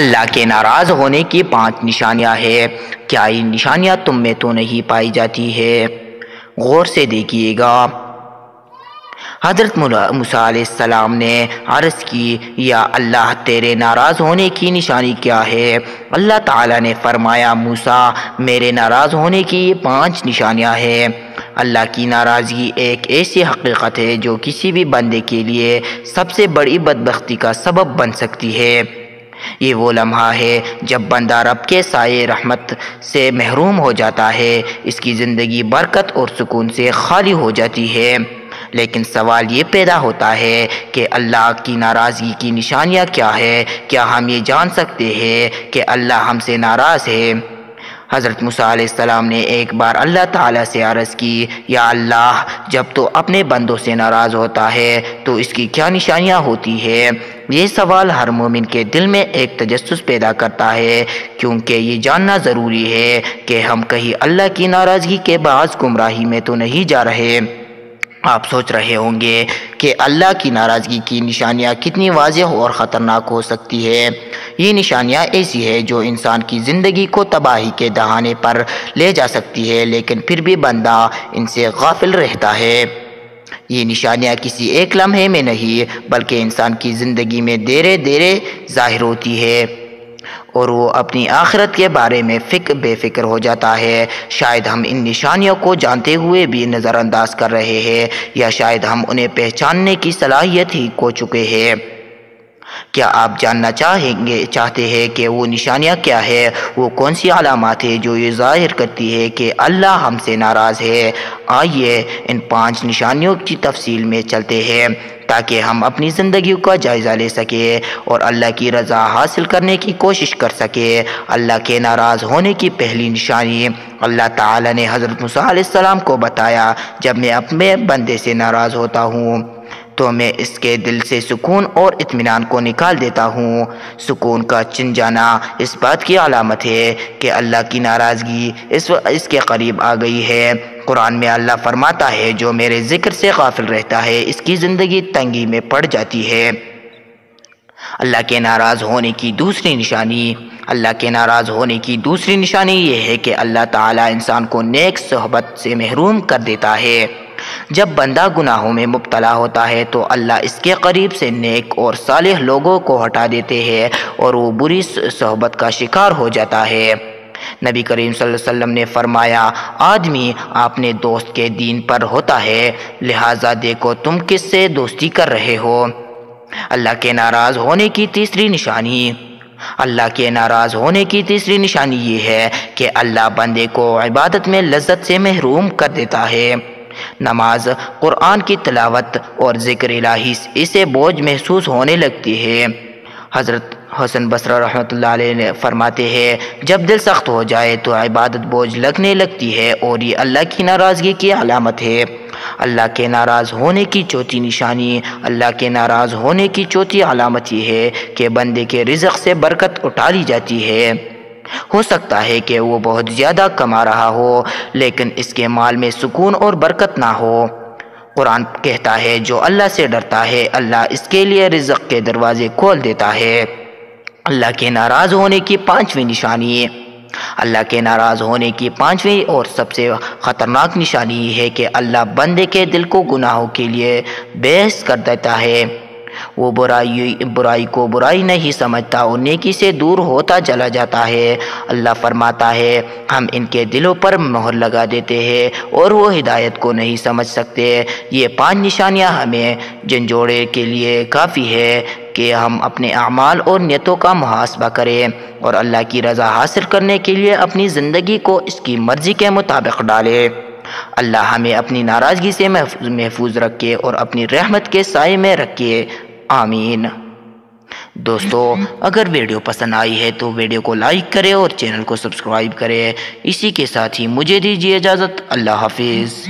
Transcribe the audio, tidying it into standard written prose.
اللہ کے ناراض ہونے کی 5 نشانیاں ہیں۔ کیا یہ نشانیاں تم میں تو نہیں پائی جاتی ہے؟ غور سے دیکھیے گا۔ حضرت موسیٰ علیہ السلام نے عرض کی، یا اللہ تیرے ناراض ہونے کی نشانی کیا ہے؟ اللہ تعالیٰ نے فرمایا، موسیٰ میرے ناراض ہونے کی 5 نشانیاں ہیں۔ اللہ کی ناراضگی ایک ایسی حقیقت ہے جو کسی بھی بندے کے لیے سب سے بڑی بدبختی کا سبب بن سکتی ہے۔ یہ وہ لمحہ ہے جب بندہ رب کے سائے رحمت سے محروم ہو جاتا ہے، اس کی زندگی برکت اور سکون سے خالی ہو جاتی ہے۔ لیکن سوال یہ پیدا ہوتا ہے کہ اللہ کی ناراضگی کی نشانیاں کیا ہے؟ کیا ہم یہ جان سکتے ہیں کہ اللہ ہم سے ناراض ہے؟ حضرت موسیٰ علیہ السلام نے ایک بار اللہ تعالیٰ سے عرض کی، یا اللہ جب تو اپنے بندوں سے ناراض ہوتا ہے تو اس کی کیا نشانیاں ہوتی ہے؟ یہ سوال ہر مومن کے دل میں ایک تجسس پیدا کرتا ہے، کیونکہ یہ جاننا ضروری ہے کہ ہم کہیں اللہ کی ناراضگی کے باعث گمراہی میں تو نہیں جا رہے۔ آپ سوچ رہے ہوں گے کہ اللہ کی ناراضگی کی نشانیاں کتنی واضح اور خطرناک ہو سکتی ہے۔ یہ نشانیاں ایسی ہیں جو انسان کی زندگی کو تباہی کے دہانے پر لے جا سکتی ہے، لیکن پھر بھی بندہ ان سے غافل رہتا ہے۔ یہ نشانیاں کسی ایک لمحے میں نہیں بلکہ انسان کی زندگی میں دیرے دیرے ظاہر ہوتی ہے، اور وہ اپنی آخرت کے بارے میں بے فکر ہو جاتا ہے۔ شاید ہم ان نشانیوں کو جانتے ہوئے بھی نظر انداز کر رہے ہیں، یا شاید ہم انہیں پہچاننے کی صلاحیت ہی کھو چکے ہیں۔ کیا آپ جاننا چاہتے ہیں کہ وہ نشانیاں کیا ہے؟ وہ کون سی علامات ہیں جو یہ ظاہر کرتی ہے کہ اللہ ہم سے ناراض ہے؟ آئیے ان 5 نشانیوں کی تفصیل میں چلتے ہیں تاکہ ہم اپنی زندگی کا جائزہ لے سکیں اور اللہ کی رضا حاصل کرنے کی کوشش کر سکیں۔ اللہ کے ناراض ہونے کی پہلی نشانی اللہ تعالیٰ نے حضرت موسیٰ علیہ السلام کو بتایا، جب میں اپنے بندے سے ناراض ہوتا ہوں تو میں اس کے دل سے سکون اور اطمینان کو نکال دیتا ہوں۔ سکون کا چھن جانا اس بات کی علامت ہے کہ اللہ کی ناراضگی اس کے قریب آ گئی ہے۔ قرآن میں اللہ فرماتا ہے، جو میرے ذکر سے غافل رہتا ہے اس کی زندگی تنگی میں پڑ جاتی ہے۔ اللہ کے ناراض ہونے کی دوسری نشانی یہ ہے کہ اللہ تعالیٰ انسان کو نیک صحبت سے محروم کر دیتا ہے۔ جب بندہ گناہوں میں مبتلا ہوتا ہے تو اللہ اس کے قریب سے نیک اور صالح لوگوں کو ہٹا دیتے ہیں اور وہ بری صحبت کا شکار ہو جاتا ہے۔ نبی کریم صلی اللہ علیہ وسلم نے فرمایا، آدمی اپنے دوست کے دین پر ہوتا ہے، لہٰذا دیکھو تم کس سے دوستی کر رہے ہو۔ اللہ کے ناراض ہونے کی تیسری نشانی یہ ہے کہ اللہ بندے کو عبادت میں لذت سے محروم کر دیتا ہے۔ نماز، قرآن کی تلاوت اور ذکر الہی اسے بوجھ محسوس ہونے لگتی ہے۔ حضرت حسن بصری رحمۃ اللہ علیہ نے فرماتے ہیں، جب دل سخت ہو جائے تو عبادت بوجھ لگنے لگتی ہے، اور یہ اللہ کی ناراضگی کی علامت ہے۔ اللہ کے ناراض ہونے کی چوتھی علامت یہ ہے کہ بندے کے رزق سے برکت اٹھا لی جاتی ہے۔ ہو سکتا ہے کہ وہ بہت زیادہ کما رہا ہو لیکن اس کے مال میں سکون اور برکت نہ ہو۔ قرآن کہتا ہے، جو اللہ سے ڈرتا ہے اللہ اس کے لیے رزق کے دروازے کھول دیتا ہے۔ اللہ کے ناراض ہونے کی 5ویں نشانی اور سب سے خطرناک نشانی یہ ہے کہ اللہ بندے کے دل کو گناہوں کے لیے بحث کر دیتا ہے۔ وہ برائی کو برائی نہیں سمجھتا اور نیکی سے دور ہوتا چلا جاتا ہے۔ اللہ فرماتا ہے، ہم ان کے دلوں پر مہر لگا دیتے ہیں اور وہ ہدایت کو نہیں سمجھ سکتے۔ یہ 5 نشانیاں ہمیں جھنجھوڑنے کے لیے کافی ہے کہ ہم اپنے اعمال اور نیتوں کا محاسبہ کریں اور اللہ کی رضا حاصل کرنے کے لیے اپنی زندگی کو اس کی مرضی کے مطابق ڈالیں۔ اللہ ہمیں اپنی ناراضگی سے محفوظ رکھے اور اپنی رحمت کے سائے میں رکھے، آمین۔ دوستو، اگر ویڈیو پسند آئی ہے تو ویڈیو کو لائک کریں اور چینل کو سبسکرائب کریں۔ اسی کے ساتھ ہی مجھے دیجیے اجازت، اللہ حافظ۔